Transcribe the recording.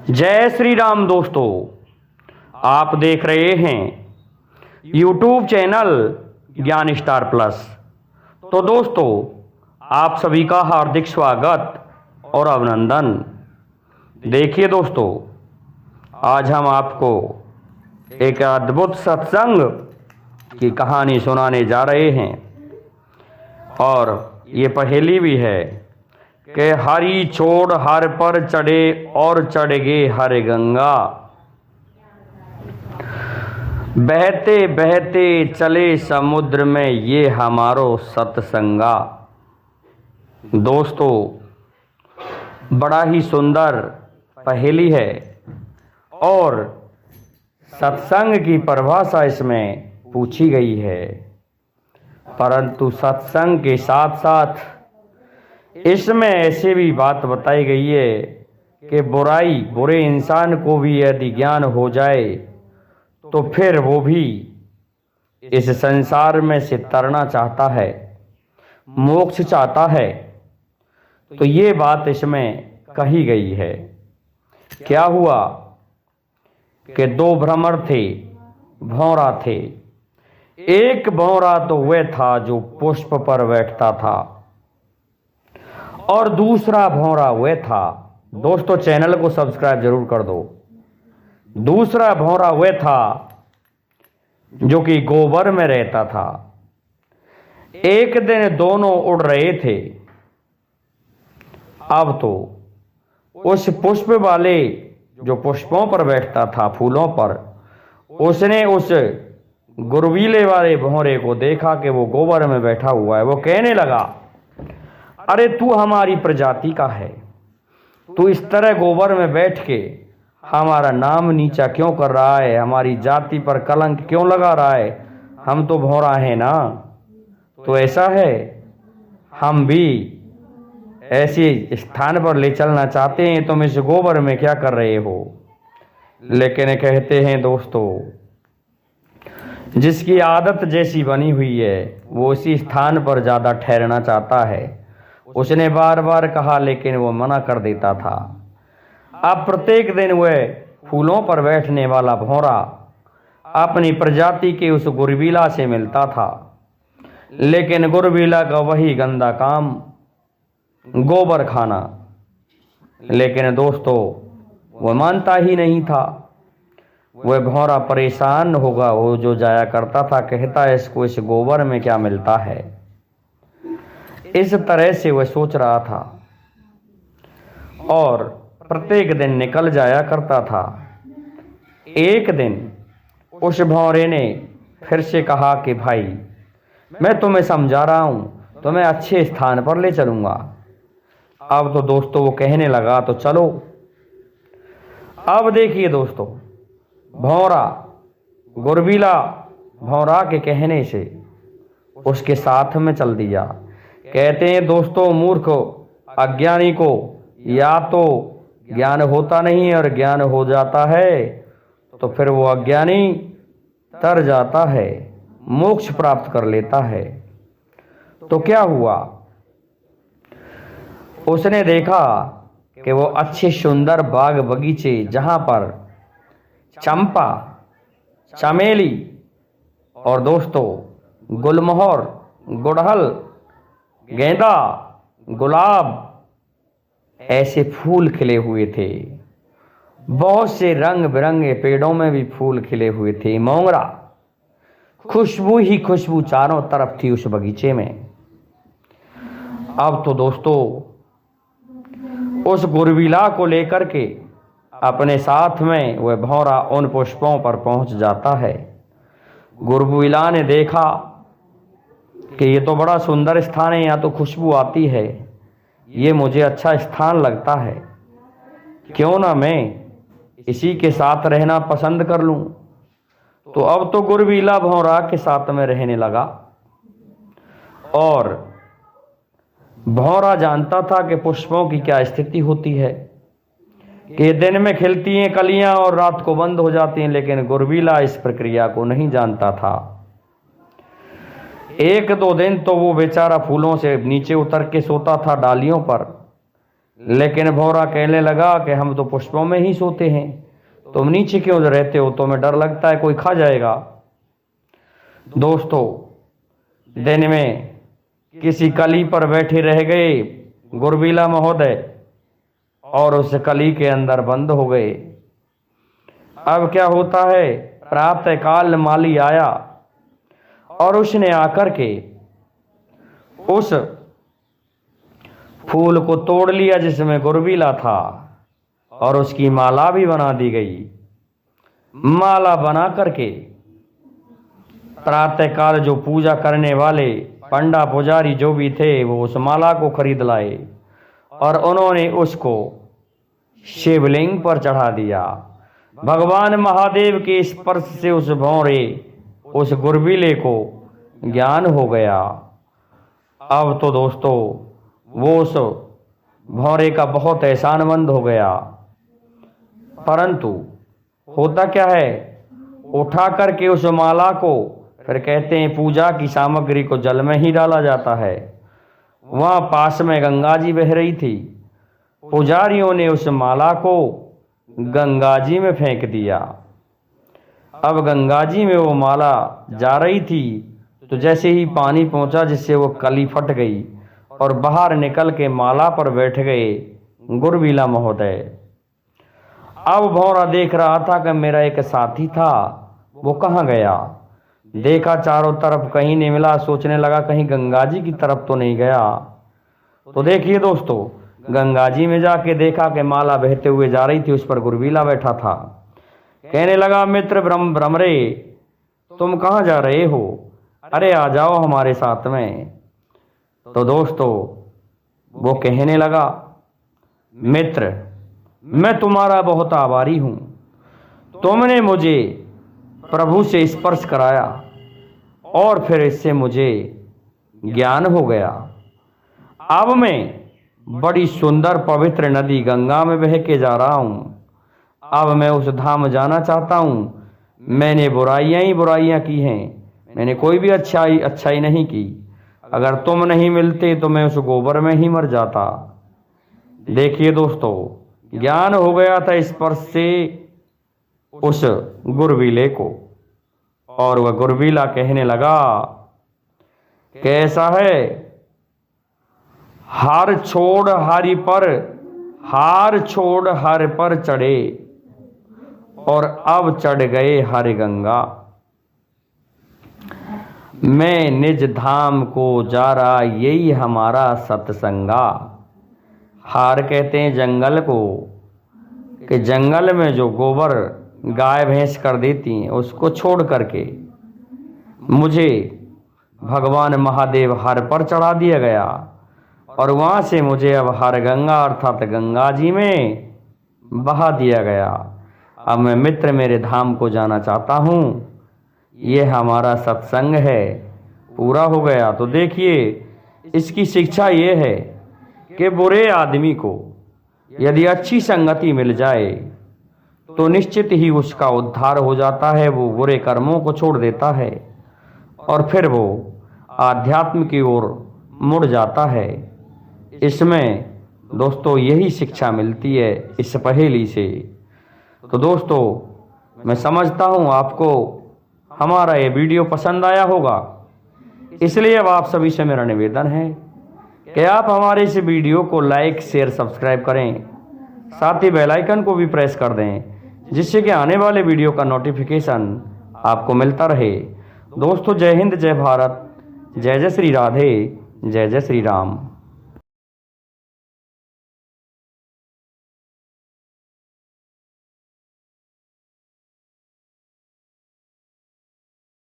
जय श्री राम दोस्तों, आप देख रहे हैं YouTube चैनल ज्ञान स्टार प्लस। तो दोस्तों, आप सभी का हार्दिक स्वागत और अभिनंदन। देखिए दोस्तों, आज हम आपको एक अद्भुत सत्संग की कहानी सुनाने जा रहे हैं और ये पहेली भी है कि हरि छोड़ हर पर चढ़े और चढ़ गे हर गंगा, बहते बहते चले समुद्र में ये हमारो सत्संगा। दोस्तों, बड़ा ही सुंदर पहेली है और सत्संग की परिभाषा इसमें पूछी गई है, परंतु सत्संग के साथ साथ इसमें ऐसे भी बात बताई गई है कि बुरे इंसान को भी यदि ज्ञान हो जाए तो फिर वो भी इस संसार में से तरना चाहता है, मोक्ष चाहता है। तो ये बात इसमें कही गई है। क्या हुआ कि दो भ्रमर थे, भौरा थे। एक भौरा तो वह था जो पुष्प पर बैठता था और दूसरा भौरा वह था, दोस्तों चैनल को सब्सक्राइब जरूर कर दो। दूसरा भौरा वह था जो कि गोबर में रहता था। एक दिन दोनों उड़ रहे थे। अब तो उस पुष्प वाले जो पुष्पों पर बैठता था, फूलों पर, उसने उस गुरबीले वाले भौरे को देखा कि वो गोबर में बैठा हुआ है। वो कहने लगा, अरे तू हमारी प्रजाति का है, तू इस तरह गोबर में बैठ के हमारा नाम नीचा क्यों कर रहा है, हमारी जाति पर कलंक क्यों लगा रहा है? हम तो भौरा हैं ना। तो ऐसा है, हम भी ऐसे स्थान पर ले चलना चाहते हैं, तुम इस गोबर में क्या कर रहे हो? लेकिन कहते हैं दोस्तों, जिसकी आदत जैसी बनी हुई है वो उसी स्थान पर ज़्यादा ठहरना चाहता है। उसने बार बार कहा लेकिन वो मना कर देता था। अब प्रत्येक दिन वह फूलों पर बैठने वाला भौरा अपनी प्रजाति के उस गुरबीला से मिलता था, लेकिन गुरबीला का वही गंदा काम, गोबर खाना। लेकिन दोस्तों, वह मानता ही नहीं था। वह भौरा परेशान होगा, वो जो जाया करता था, कहता है इसको इस गोबर में क्या मिलता है। इस तरह से वह सोच रहा था और प्रत्येक दिन निकल जाया करता था। एक दिन उस भौरे ने फिर से कहा कि भाई, मैं तुम्हें समझा रहा हूं, तुम्हें अच्छे स्थान पर ले चलूंगा। अब तो दोस्तों वो कहने लगा तो चलो। अब देखिए दोस्तों, भौरा गुरबीला भौरा के कहने से उसके साथ में चल दिया। कहते हैं दोस्तों, मूर्ख अज्ञानी को या तो ज्ञान होता नहीं और ज्ञान हो जाता है तो फिर वो अज्ञानी तर जाता है, मोक्ष प्राप्त कर लेता है। तो क्या हुआ, उसने देखा कि वो अच्छे सुंदर बाग बगीचे, जहां पर चंपा, चमेली और दोस्तों गुलमोहर, गुड़हल, गेंदा, गुलाब, ऐसे फूल खिले हुए थे। बहुत से रंग बिरंगे पेड़ों में भी फूल खिले हुए थे। मोंगरा, खुशबू ही खुशबू चारों तरफ थी उस बगीचे में। अब तो दोस्तों उस गुरबीला को लेकर के अपने साथ में वह भौरा उन पुष्पों पर पहुंच जाता है। गुरबीला ने देखा कि ये तो बड़ा सुंदर स्थान है, यहाँ तो खुशबू आती है, ये मुझे अच्छा स्थान लगता है, क्यों ना मैं इसी के साथ रहना पसंद कर लूं। तो अब तो गुरबीला भौरा के साथ में रहने लगा और भौरा जानता था कि पुष्पों की क्या स्थिति होती है, कि दिन में खिलती हैं कलियां और रात को बंद हो जाती हैं, लेकिन गुरबीला इस प्रक्रिया को नहीं जानता था। एक दो दिन तो वो बेचारा फूलों से नीचे उतर के सोता था, डालियों पर, लेकिन भौरा कहने लगा कि हम तो पुष्पों में ही सोते हैं, तुम नीचे क्यों रहते हो, तुम्हें डर लगता है कोई खा जाएगा। दोस्तों, दिन में किसी कली पर बैठे रह गए गुरबीला महोदय और उस कली के अंदर बंद हो गए। अब क्या होता है, प्रातः काल माली आया और उसने आकर के उस फूल को तोड़ लिया जिसमें गुरबीला था और उसकी माला भी बना दी गई। माला बना करके प्रातः काल जो पूजा करने वाले पंडा पुजारी जो भी थे वो उस माला को खरीद लाए और उन्होंने उसको शिवलिंग पर चढ़ा दिया। भगवान महादेव के स्पर्श से उस भौरे उस गुरबीले को ज्ञान हो गया। अब तो दोस्तों वो उस भौरे का बहुत एहसानमंद हो गया। परंतु होता क्या है, उठा करके उस माला को फिर कहते हैं पूजा की सामग्री को जल में ही डाला जाता है। वहाँ पास में गंगा जी बह रही थी, पुजारियों ने उस माला को गंगा जी में फेंक दिया। अब गंगा जी में वो माला जा रही थी तो जैसे ही पानी पहुंचा जिससे वो कली फट गई और बाहर निकल के माला पर बैठ गए गुरबीला महोदय। अब भौरा देख रहा था कि मेरा एक साथी था वो कहाँ गया। देखा चारों तरफ कहीं नहीं मिला, सोचने लगा कहीं गंगा जी की तरफ तो नहीं गया। तो देखिए दोस्तों, गंगा जी में जाके देखा कि माला बहते हुए जा रही थी, उस पर गुरबीला बैठा था। कहने लगा मित्र भ्रमरे, तुम कहाँ जा रहे हो, अरे आ जाओ हमारे साथ में। तो दोस्तों वो कहने लगा मित्र मैं तुम्हारा बहुत आभारी हूं, तुमने मुझे प्रभु से स्पर्श कराया और फिर इससे मुझे ज्ञान हो गया। अब मैं बड़ी सुंदर पवित्र नदी गंगा में बह के जा रहा हूं। अब मैं उस धाम जाना चाहता हूं। मैंने बुराइयां ही बुराइयां की हैं, मैंने कोई भी अच्छाई नहीं की। अगर तुम नहीं मिलते तो मैं उस गोबर में ही मर जाता। देखिए दोस्तों, ज्ञान हो गया था स्पर्श से उस गुरबीले को और वह गुरबीला कहने लगा कैसा है, हार छोड़ हर पर चढ़े और अब चढ़ गए हर गंगा। मैं निज धाम को जा रहा यही हमारा सत्संगा। हार कहते हैं जंगल को, कि जंगल में जो गोबर गाय भैंस कर देती हैं उसको छोड़ करके मुझे भगवान महादेव हर पर चढ़ा दिया गया और वहाँ से मुझे अब हर गंगा अर्थात गंगा जी में बहा दिया गया। अब मैं मित्र मेरे धाम को जाना चाहता हूँ, ये हमारा सत्संग है, पूरा हो गया। तो देखिए इसकी शिक्षा ये है कि बुरे आदमी को यदि अच्छी संगति मिल जाए तो निश्चित ही उसका उद्धार हो जाता है, वो बुरे कर्मों को छोड़ देता है और फिर वो आध्यात्म की ओर मुड़ जाता है। इसमें दोस्तों यही शिक्षा मिलती है इस पहेली से। तो दोस्तों मैं समझता हूँ आपको हमारा ये वीडियो पसंद आया होगा, इसलिए अब आप सभी से मेरा निवेदन है कि आप हमारे इस वीडियो को लाइक शेयर सब्सक्राइब करें, साथ ही बेल आइकन को भी प्रेस कर दें जिससे कि आने वाले वीडियो का नोटिफिकेशन आपको मिलता रहे। दोस्तों जय हिंद, जय भारत, जय जय श्री राधे, जय जय श्री राम।